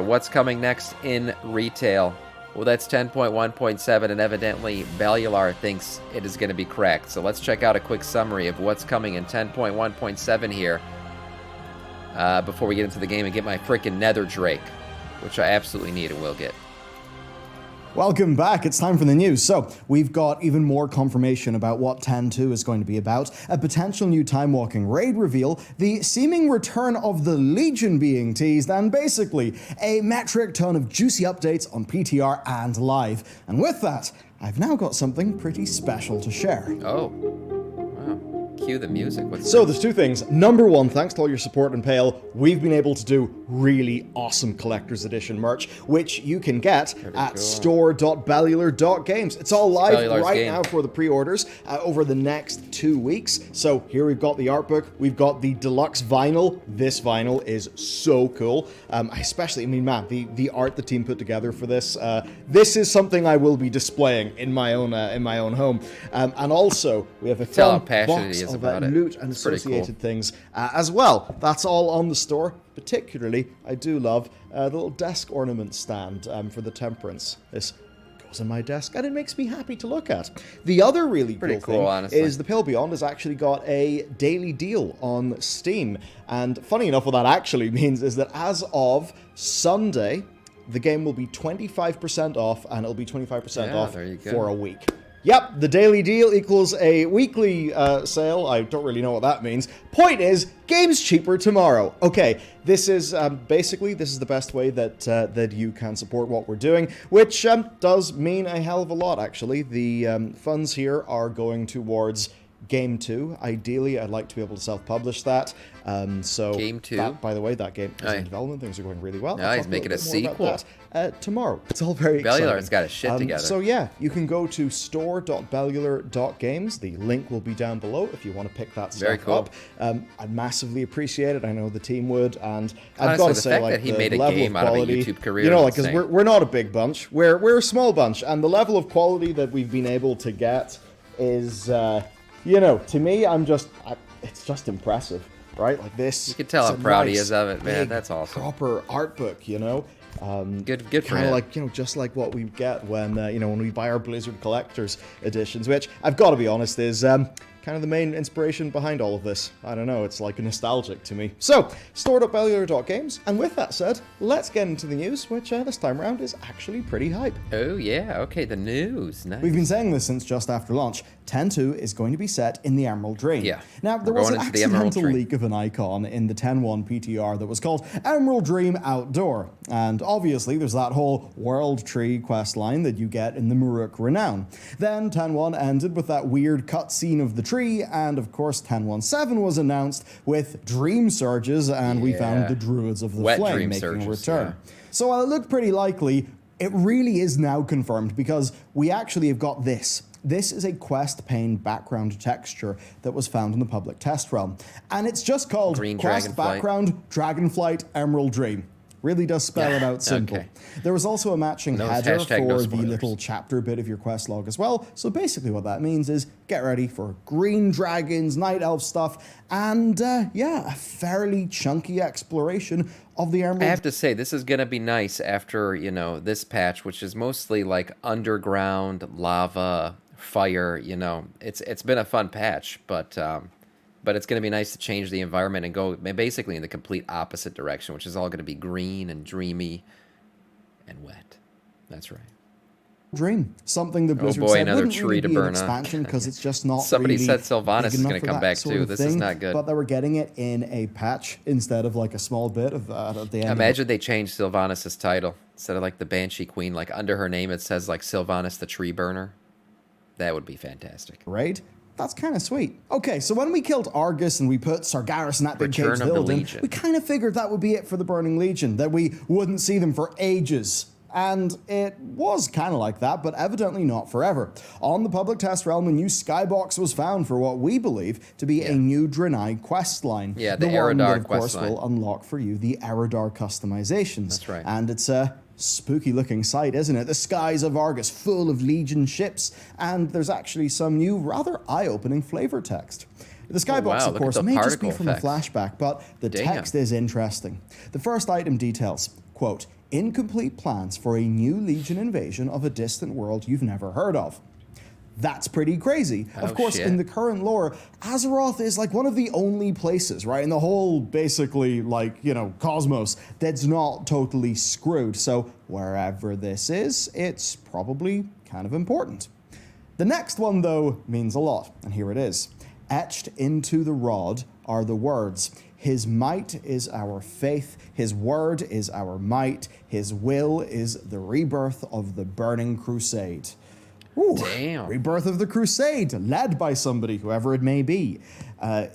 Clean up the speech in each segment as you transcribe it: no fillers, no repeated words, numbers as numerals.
what's coming next in retail. Well, that's 10.1.7, and evidently Bellular thinks it is going to be cracked. So let's check out a quick summary of what's coming in 10.1.7 here before we get into the game and get my freaking Nether Drake, which I absolutely need and will get. Welcome back. It's time for the news. So, we've got even more confirmation about what 10.2 is going to be about, a potential new time-walking raid reveal, the seeming return of the Legion being teased, and basically a metric ton of juicy updates on PTR and live. And with that, I've now got something pretty special to share. Oh. Wow. Cue the music. So there's two things. Number one, thanks to all your support in Pale, we've been able to do really awesome collector's edition merch, which you can get at store.bellular.games. It's all live right now for the pre-orders over the next 2 weeks. So here we've got the art book, we've got the deluxe vinyl. This vinyl is so cool. Especially, I mean, man, the art the team put together for this. This is something I will be displaying in my own home. And also, we have a fun box of loot and associated things as well. That's all on the store. Particularly, I do love the little desk ornament stand for the Temperance. This goes on my desk, and it makes me happy to look at. The other really cool thing honestly, is the Pale Beyond has actually got a daily deal on Steam. And funny enough, what that actually means is that as of Sunday, the game will be 25% off, and it'll be 25% off for a week. Yep, the daily deal equals a weekly sale. I don't really know what that means. Point is, game's cheaper tomorrow. Okay, this is basically, this is the best way that you can support what we're doing, which does mean a hell of a lot, actually. The funds here are going towards Game 2. Ideally, I'd like to be able to self-publish that. So Game 2? That, by the way, that game is in development. Things are going really well. Now he's making a sequel. Tomorrow. It's all very exciting. Bellular's got his shit together. So yeah, you can go to store.bellular.games. The link will be down below if you want to pick that stuff up. I'd massively appreciate it. I know the team would, and I've got to say, like, the level of quality, you know, like, because we're not a big bunch. We're a small bunch, and the level of quality that we've been able to get is, you know, to me, it's just impressive, right? Like this. You can tell how proud he is of it, man. That's awesome. Proper art book, you know. Good for him. Kind of like, you know, just like what we get when, you know, when we buy our Blizzard Collector's editions, which I've got to be honest is kind of the main inspiration behind all of this. I don't know, it's like nostalgic to me. So, store.bellular.games, and with that said, let's get into the news, which this time around is actually pretty hype. Oh yeah, okay, the news. Nice. We've been saying this since just after launch. 10.2 is going to be set in the Emerald Dream. Yeah. Now, there was an accidental leak of an icon in the 10.1 PTR that was called Emerald Dream Outdoor. And obviously, there's that whole World Tree quest line that you get in the Muruk Renown. Then 10.1 ended with that weird cutscene of the tree, and of course 10.1.7 was announced with Dream Surges, and we found the Druids of the Flame making a return. So while it looked pretty likely, it really is now confirmed because we actually have got this. This is a quest pane background texture that was found in the public test realm. And it's just called Quest Background Dragonflight Emerald Dream. Really does spell it out simple. Okay. There was also a matching header for the little chapter bit of your quest log as well. So basically what that means is get ready for green dragons, night elf stuff, and a fairly chunky exploration of the Emerald. I have to say, this is going to be nice after, you know, this patch, which is mostly like underground, lava, fire, you know. It's been a fun patch, but it's going to be nice to change the environment and go basically in the complete opposite direction, which is all going to be green and dreamy and wet. That's right. Dream. Something that Blizzard said wouldn't really be an expansion because it's just not Somebody really said Sylvanas is going to come back too. This is not good. But they were getting it in a patch instead of like a small bit of at the end. Imagine they changed Sylvanas' title. Instead of like the Banshee Queen, like under her name it says like Sylvanas the Tree Burner. That would be fantastic. Right? That's kind of sweet. Okay, so when we killed Argus and we put Sargeras in that big cage building, we kind of figured that would be it for the Burning Legion, that we wouldn't see them for ages. And it was kind of like that, but evidently not forever. On the public test realm, a new skybox was found for what we believe to be a new Draenei quest line. Yeah, the Eridar one that, of course, will unlock for you the Eridar customizations. That's right. And it's a spooky looking sight, isn't it? The skies of Argus full of Legion ships, and there's actually some new, rather eye-opening flavor text. The skybox, of course, may just be from a flashback, but the text is interesting. The first item details, quote, incomplete plans for a new Legion invasion of a distant world you've never heard of. That's pretty crazy. Of course, shit. in the current lore, Azeroth is like one of the only places, right, in the whole, basically, like, you know, cosmos that's not totally screwed. So wherever this is, it's probably kind of important. The next one, though, means a lot, and here it is. Etched into the rod are the words, "His might is our faith, his word is our might, his will is the rebirth of the burning crusade." Ooh, Damn. Rebirth of the Crusade, led by somebody, whoever it may be.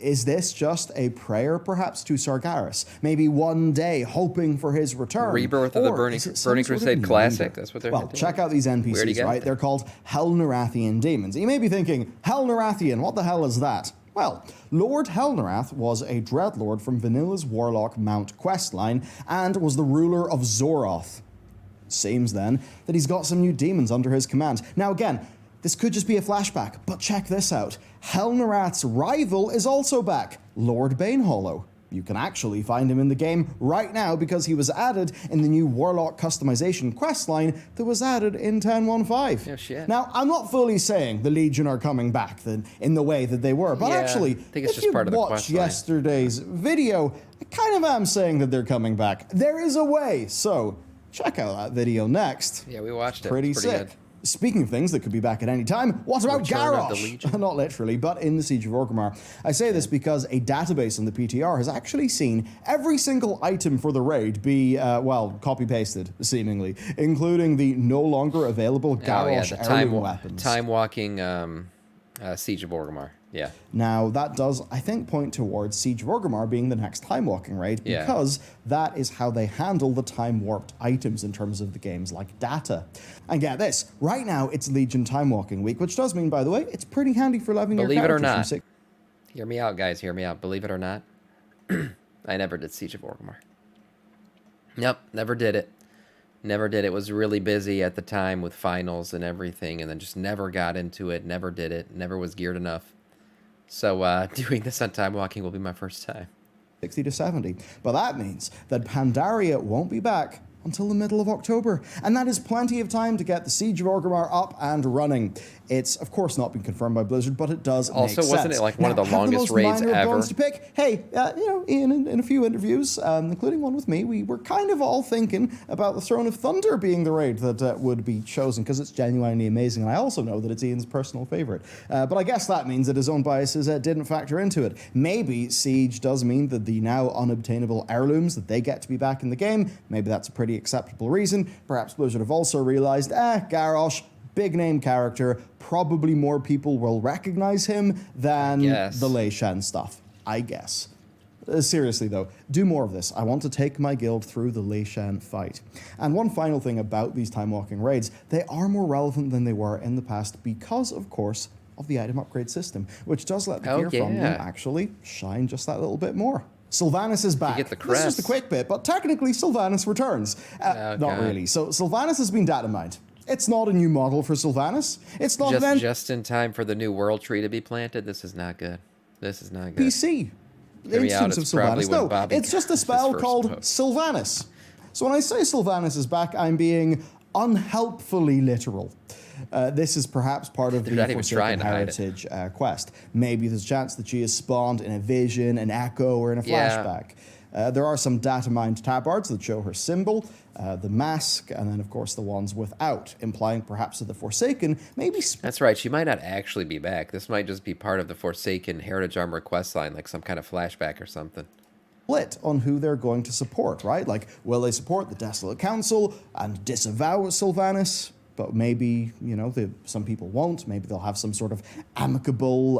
Is this just a prayer, perhaps, to Sargeras? Maybe one day, hoping for his return? Rebirth of the Burning Crusade Classic. That's what they're Well, doing. check out these NPCs, right? They're called Helnarathian demons. You may be thinking, Helnarathian, what the hell is that? Well, Lord Helnarath was a dreadlord from Vanilla's Warlock Mount questline and was the ruler of Zoroth. Seems then that he's got some new demons under his command. Now again, this could just be a flashback, but check this out. Helnarath's rival is also back, Lord Banehollow. You can actually find him in the game right now because he was added in the new Warlock customization questline that was added in 10.1.5. Oh, shit. Now, I'm not fully saying the Legion are coming back in the way that they were, but Yeah, actually, I think it's if just you part of the watch questline. yesterday's video, I kind of am saying that they're coming back. There is a way, so check out that video next. Yeah, we watched it. Pretty It's sick. good. Speaking of things that could be back at any time, what about Return of the Garrosh? Legion. Not literally, but in the Siege of Orgrimmar. I say this because a database on the PTR has actually seen every single item for the raid be, copy-pasted, seemingly, including the no longer available Garrosh heirloom weapons. Time-walking Siege of Orgrimmar. Yeah. Now, that does, I think, point towards Siege of Orgrimmar being the next time-walking raid, Yeah. because that is how they handle the time-warped items in terms of the game's, like, data. And get this, right now it's Legion time-walking week, which does mean, by the way, it's pretty handy for leveling your Believe it or characters from not. six. Hear me out, guys. Hear me out. Believe it or not, I never did Siege of Orgrimmar. Nope, never did it. Never did. It was really busy at the time with finals and everything, and then just never got into it, never did it, never was geared enough. So doing this on time walking will be my first time. 60 to 70. But that means that Pandaria won't be back until the middle of October, and that is plenty of time to get the Siege of Orgrimmar up and running. It's, of course, not been confirmed by Blizzard, but it does Also, make wasn't sense. it like one of the Now, have longest most raids minor ever? bones to pick? Hey, Ian, in a few interviews, including one with me, we were kind of all thinking about the Throne of Thunder being the raid that would be chosen, because it's genuinely amazing, and I also know that it's Ian's personal favorite. But I guess that means that his own biases didn't factor into it. Maybe Siege does mean that the now unobtainable heirlooms, that they get to be back in the game. Maybe that's a pretty acceptable reason. Perhaps Blizzard have also realized, Garrosh, big name character, probably more people will recognize him than the Lei Shen stuff, I guess. Seriously though, do more of this. I want to take my guild through the Lei Shen fight. And one final thing about these time-walking raids, they are more relevant than they were in the past because, of course, of the item upgrade system, which does let the gear from them actually shine just that little bit more. Sylvanas is back. You get the This is just a quick bit, but technically Sylvanas returns. Not really. So Sylvanas has been data mined. It's not a new model for Sylvanas. It's not just in time for the new world tree to be planted. This is not good. This is not good. PC. Instance of Sylvanas. No, it's just a spell called Sylvanas. So when I say Sylvanas is back, I'm being unhelpfully literal. This is perhaps part of the Forsaken Heritage quest. Maybe there's a chance that she is spawned in a vision, an echo, or in a flashback. There are some data mined tabards that show her symbol, the mask, and then, of course, the ones without, implying perhaps that the Forsaken maybe... That's right, she might not actually be back. This might just be part of the Forsaken Heritage Armor questline, like some kind of flashback or something. Split on who they're going to support, right? Like, will they support the Desolate Council and disavow Sylvanas? But maybe, some people won't. Maybe they'll have some sort of amicable,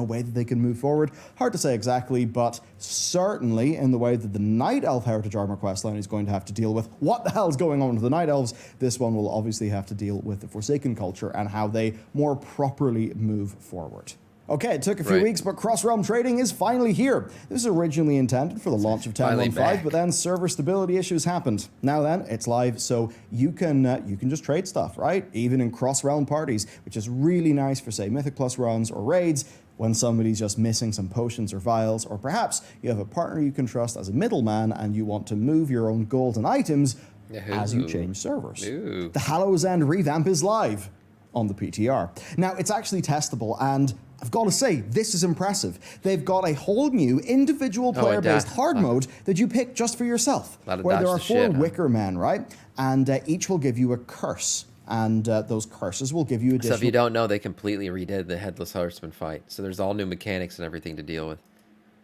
way that they can move forward. Hard to say exactly, but certainly in the way that the Night Elf Heritage Armor questline is going to have to deal with what the hell's going on with the Night Elves, this one will obviously have to deal with the Forsaken culture and how they more properly move forward. Okay, it took a few weeks, but cross-realm trading is finally here. This was originally intended for the launch of 10.1.5, but then server stability issues happened. Now then, it's live, so you can just trade stuff, right? Even in cross-realm parties, which is really nice for, say, Mythic Plus runs or raids, when somebody's just missing some potions or vials, or perhaps you have a partner you can trust as a middleman and you want to move your own gold and items as you change servers. Ooh. The Hallows End revamp is live on the PTR. Now, it's actually testable, and I've got to say, this is impressive. They've got a whole new individual player-based hard mode that you pick just for yourself, where there are four Wicker Men, right? And each will give you a curse. And those curses will give you additional... So if you don't know, they completely redid the Headless Horseman fight. So there's all new mechanics and everything to deal with.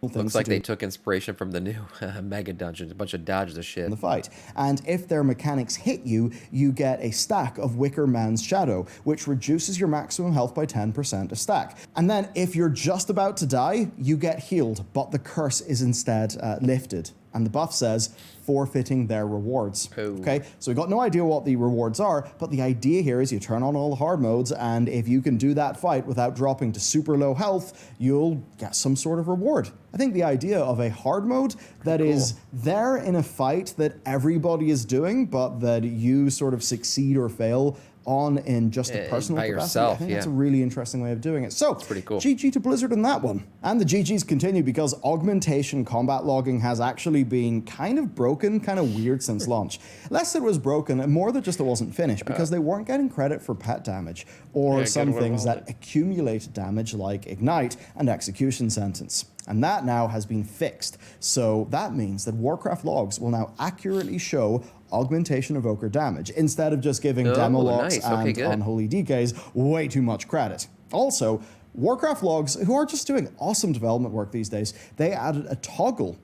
Looks like they took inspiration from the new Mega Dungeons, a bunch of dodges of shit. In the fight. And if their mechanics hit you, you get a stack of Wicker Man's Shadow, which reduces your maximum health by 10% a stack. And then if you're just about to die, you get healed, but the curse is instead lifted. And the buff says, forfeiting their rewards. Ooh. Okay, so we've got no idea what the rewards are, but the idea here is you turn on all the hard modes, and if you can do that fight without dropping to super low health, you'll get some sort of reward. I think the idea of a hard mode that is there in a fight that everybody is doing, but that you sort of succeed or fail on in just a personal capacity. Yourself, I think that's a really interesting way of doing it. So, pretty cool. GG to Blizzard in that one. And the GGs continue because augmentation combat logging has actually been kind of broken, kind of weird since launch. Less that it was broken, and more that just it wasn't finished because they weren't getting credit for pet damage or some things that accumulate damage like Ignite and Execution Sentence. And that now has been fixed. So that means that Warcraft logs will now accurately show augmentation evoker damage instead of just giving demo logs and unholy decays way too much credit. Also, Warcraft logs, who are just doing awesome development work these days, they added a toggle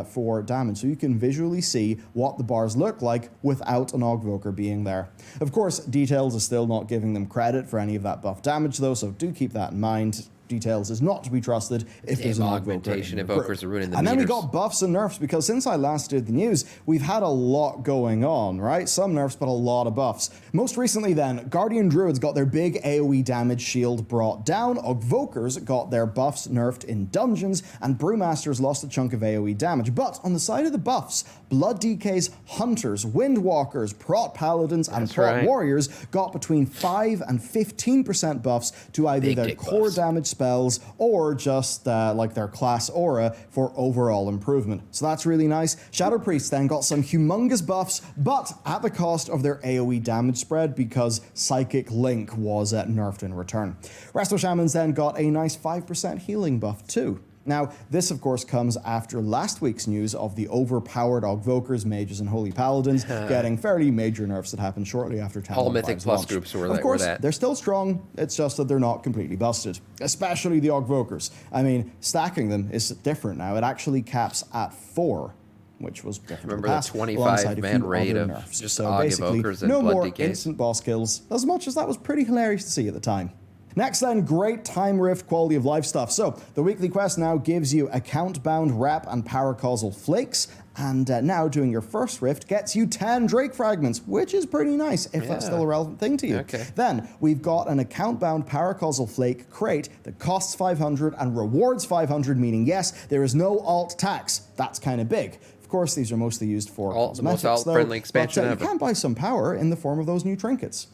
for damage, so you can visually see what the bars look like without an Augvoker being there. Of course, Details is still not giving them credit for any of that buff damage though, so do keep that in mind. Details is not to be trusted if there's an augmentation evokers are ruining the And meters. then we got buffs and nerfs, because since I last did the news, we've had a lot going on, right? Some nerfs, but a lot of buffs. Most recently then, Guardian Druids got their big AoE damage shield brought down, Augvokers got their buffs nerfed in dungeons, and Brewmasters lost a chunk of AoE damage. But on the side of the buffs, Blood DK's Hunters, Windwalkers, Prot Paladins, and Prot Warriors got between 5 and 15% buffs to either their core damage spells or just like their class aura for overall improvement. So that's really nice. Shadow Priests then got some humongous buffs, but at the cost of their AoE damage spread because Psychic Link was nerfed in return. Resto Shamans then got a nice 5% healing buff too. Now, this of course comes after last week's news of the overpowered Augvokers, Mages, and Holy Paladins getting fairly major nerfs that happened shortly after 10.5's All Mythic Plus launch. groups were Of course, that. They're still strong, it's just that they're not completely busted. Especially the Augvokers. I mean, stacking them is different now. It actually caps at 4. Which was different. Remember in the past, the 25-man raid of nerfs. just so basically, Augvokers and no Blood more DKs. instant boss kills, as much as that was pretty hilarious to see at the time. Next then, great time rift quality of life stuff. So, the weekly quest now gives you account-bound rep and paracausal flakes, and now doing your first rift gets you 10 Drake fragments, which is pretty nice, if that's still a relevant thing to you. Then, we've got an account-bound paracausal flake crate that costs 500 and rewards 500, meaning yes, there is no alt tax. That's kind of big. Of course, these are mostly used for cosmetics, the most alt-friendly expansion but ever. You can buy some power in the form of those new trinkets.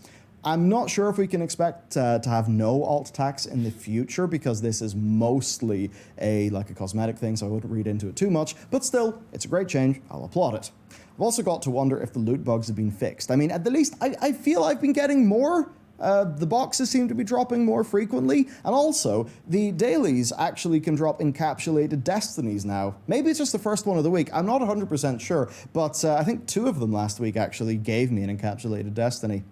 I'm not sure if we can expect to have no alt tax in the future, because this is mostly a cosmetic thing, so I wouldn't read into it too much. But still, it's a great change. I'll applaud it. I've also got to wonder if the loot bugs have been fixed. I mean, at the least, I feel I've been getting more. The boxes seem to be dropping more frequently, and also the dailies actually can drop encapsulated destinies now. Maybe it's just the first one of the week, I'm not 100% sure, but I think 2 of them last week actually gave me an encapsulated destiny.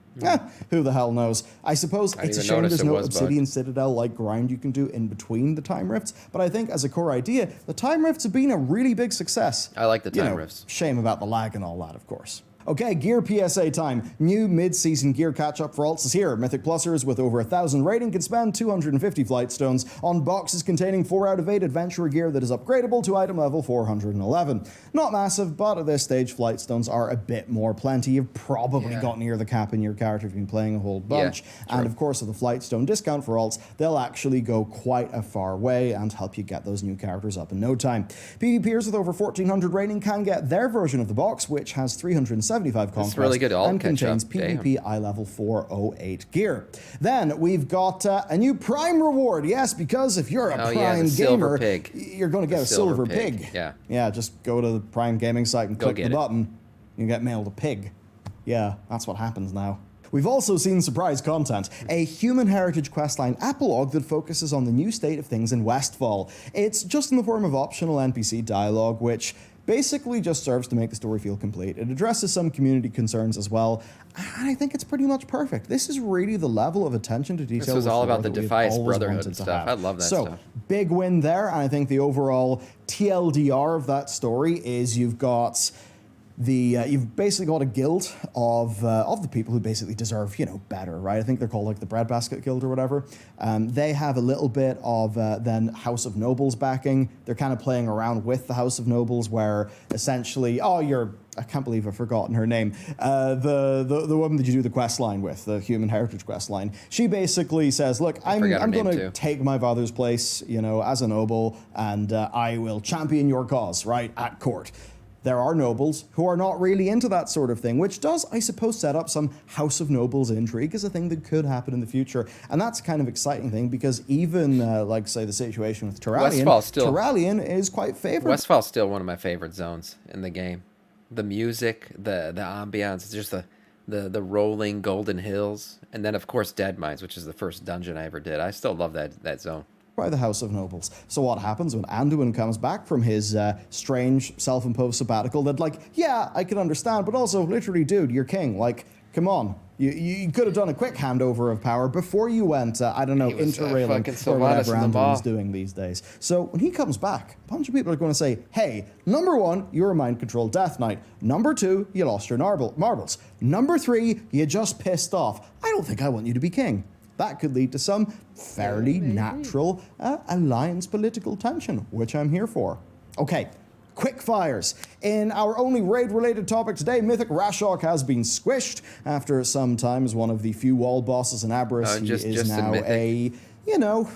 Who the hell knows? I suppose it's a shame there's no Obsidian Citadel-like grind you can do in between the time rifts, but I think as a core idea, the time rifts have been a really big success. I like the time rifts. Shame about the lag and all that, of course. Okay, gear PSA time. New mid-season gear catch-up for alts is here. Mythic Plusers with over 1,000 rating can spend 250 Flight Stones on boxes containing 4 out of 8 adventurer gear that is upgradable to item level 411. Not massive, but at this stage, Flight Stones are a bit more plenty. You've probably got near the cap in your character if you've been playing a whole bunch. And of course, with the Flight Stone discount for alts, they'll actually go quite a far way and help you get those new characters up in no time. PvPers with over 1,400 rating can get their version of the box, which has 375 conquest really good and contains PvP eye level 408 gear. Then we've got a new Prime reward. Yes, because if you're a Prime gamer, you're going to get a silver pig. Yeah, just go to the Prime gaming site and click the button. You get mailed a pig. Yeah, that's what happens now. We've also seen surprise content, a Human Heritage questline epilogue that focuses on the new state of things in Westfall. It's just in the form of optional NPC dialogue, which basically just serves to make the story feel complete. It addresses some community concerns as well, and I think it's pretty much perfect. This is really the level of attention to detail. This was all about the Defias Brotherhood and stuff. I love that stuff. So, big win there, and I think the overall TLDR of that story is you've basically got a guild of the people who basically deserve, better, right? I think they're called like the Breadbasket Guild or whatever. They have a little bit of then House of Nobles backing. They're kind of playing around with the House of Nobles, where essentially, I can't believe I've forgotten her name. The woman that you do the quest line with, the Human Heritage quest line. She basically says, look, I'm going to take my father's place, as a noble, and I will champion your cause, right, at court. There are nobles who are not really into that sort of thing, which does, I suppose, set up some House of Nobles intrigue as a thing that could happen in the future. And that's a kind of exciting thing, because even, say, the situation with Terralion is quite favored. Westfall's still one of my favorite zones in the game. The music, the ambiance, just the rolling golden hills, and then, of course, Dead Mines, which is the first dungeon I ever did. I still love that zone. By the House of Nobles. So what happens when Anduin comes back from his strange self-imposed sabbatical that, I can understand, but also, literally, dude, you're king. Come on. You could have done a quick handover of power before you went, interrailing or whatever Anduin's doing these days. So when he comes back, a bunch of people are going to say, hey, number 1, you're a mind-controlled Death Knight. Number 2, you lost your marbles. Number 3, you just pissed off. I don't think I want you to be king. That could lead to some fairly natural alliance political tension, which I'm here for. Okay, quick fires. In our only raid-related topic today, Mythic Rashok has been squished after some time as one of the few wall bosses in Abyss. He is now a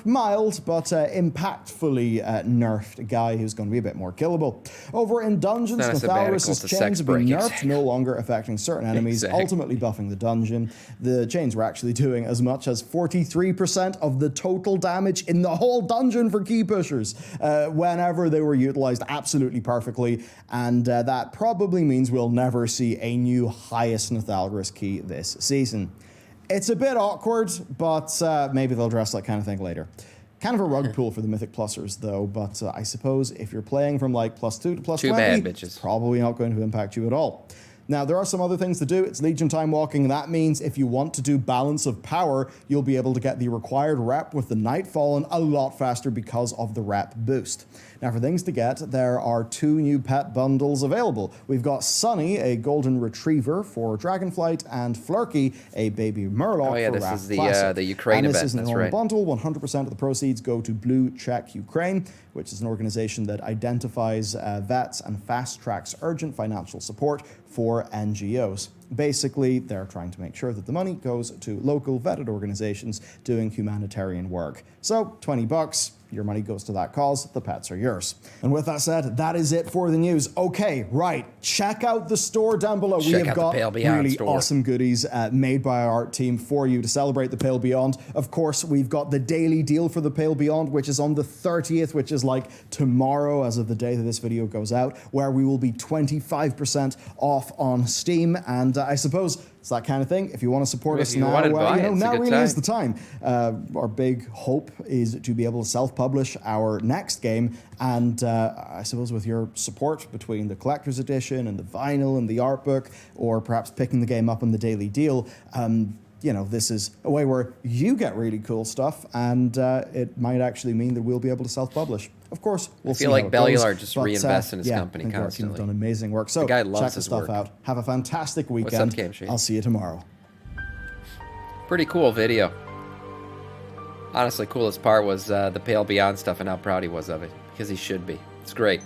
mild but impactfully nerfed guy who's going to be a bit more killable. Over in Dungeons, Nathalrus' chains have been nerfed, no longer affecting certain enemies, ultimately buffing the dungeon. The chains were actually doing as much as 43% of the total damage in the whole dungeon for key pushers whenever they were utilized absolutely perfectly, and that probably means we'll never see a new highest Nathalrus key this season. It's a bit awkward, but maybe they'll address that kind of thing later. Kind of a rug pull for the Mythic Plussers, though, but I suppose if you're playing from +2 to +20, it's probably not going to impact you at all. Now, there are some other things to do. It's Legion time walking. That means if you want to do balance of power, you'll be able to get the required rep with the Nightfallen a lot faster because of the rep boost. Now, for things to get, there are 2 new pet bundles available. We've got Sunny, a golden retriever for Dragonflight, and Flurky, a baby Murloc for Wrath this is Classic. the Ukraine and this event. is an normal bundle. 100% of the proceeds go to Blue Check Ukraine, which is an organization that identifies vets and fast-tracks urgent financial support for NGOs. Basically, they're trying to make sure that the money goes to local vetted organizations doing humanitarian work. So, $20, your money goes to that cause, the pets are yours. And with that said, that is it for the news. Okay, right, check out the store down below. We have got really awesome goodies made by our art team for you to celebrate the Pale Beyond. Of course, we've got the daily deal for the Pale Beyond, which is on the 30th, which is tomorrow as of the day that this video goes out, where we will be 25% off on Steam. And I suppose it's that kind of thing. If you want to support us now, now really is the time. Our big hope is to be able to self-publish our next game, and I suppose with your support between the collector's edition and the vinyl and the art book, or perhaps picking the game up on the daily deal, this is a way where you get really cool stuff, and it might actually mean that we'll be able to self-publish. Of course, we'll see how it goes. I feel like Bellular just reinvests in his company constantly. He's done amazing work. So the guy loves check his stuff work. out. Have a fantastic weekend. What's up, Game I'll see you tomorrow. Pretty cool video. Honestly, coolest part was the Pale Beyond stuff and how proud he was of it, because he should be. It's great.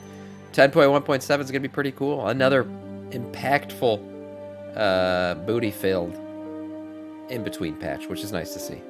10.1.7 is going to be pretty cool. Another impactful, booty-filled in-between patch, which is nice to see.